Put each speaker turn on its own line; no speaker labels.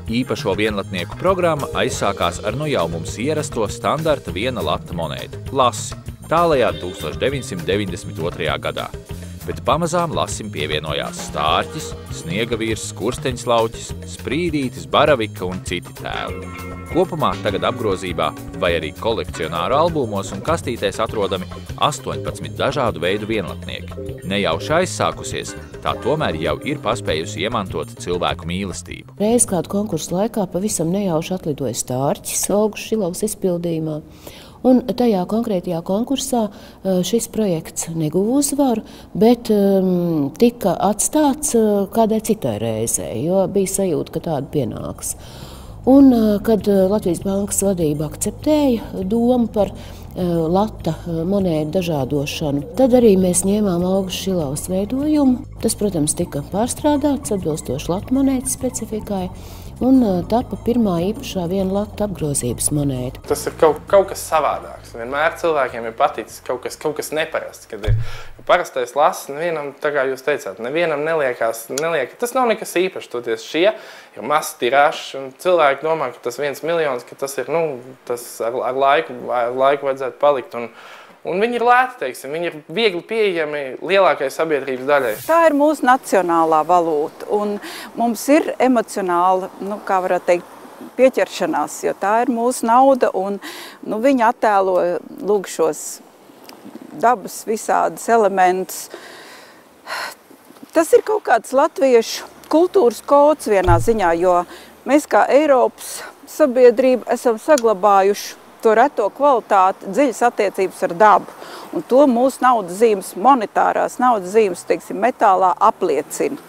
Īpašo vienlatnieku programma aizsākās ar nu jau mums ierasto standarta viena lata monētu – lasi, tālajā 1992. gadā. Bet pamazām lasim pievienojās stārķis, sniegavīrs, skursteņslauķis, sprīdītis, baravika un citi tēli. Kopumā tagad apgrozībā vai arī kolekcionāru albumos un kastītēs atrodami 18 dažādu veidu vienlatnieki. Nejauši aizsākusies, tā tomēr jau ir paspējusi iemantot cilvēku mīlestību.
Reiz kādu konkursu laikā pavisam nejauši atlidoja stārķis Olgas Šilovas izpildījumā. Un tajā konkrētajā konkursā šis projekts neguva uzvaru, bet tika atstāts kādai citai reizē, jo bija sajūta, ka tāda pienāks. Un, kad Latvijas bankas vadība akceptēja domu par lata monētu dažādošanu, tad arī mēs ņēmām Olgas Šilovas veidojumu. Tas, protams, tika pārstrādāts atbilstoši lata monētas specifikai. Un tapa pirmā īpašā viena lata apgrozības monēta.
Tas ir kaut kas savādāks. Vienmēr cilvēkiem ir paticis kaut kas neparasts, kad ir parastais lasis, nevienam, tā kā jūs teicāt, nevienam neliekas, tas nav nekas īpašs, toties šie ir mazs tirāžs, un cilvēki domā, ka tas 1 miljons, ka tas ir, tas ar laiku vajadzētu palikt. Un viņi ir lēti, teiksim, viņi ir viegli pieejami lielākai sabiedrības daļai.
Tā ir mūsu nacionālā valūta, un mums ir emocionāla, kā varētu teikt, pieķeršanās, jo tā ir mūsu nauda, un viņa attēlo lūk šos dabas visādas elementus. Tas ir kaut kāds latviešu kultūras kods vienā ziņā, jo mēs kā Eiropas sabiedrība esam saglabājuši to reto kvalitāti, dziļas attiecības ar dabu. Un to mūsu naudas zīmes, monetārās naudas zīmes, teiksim, metālā apliecina.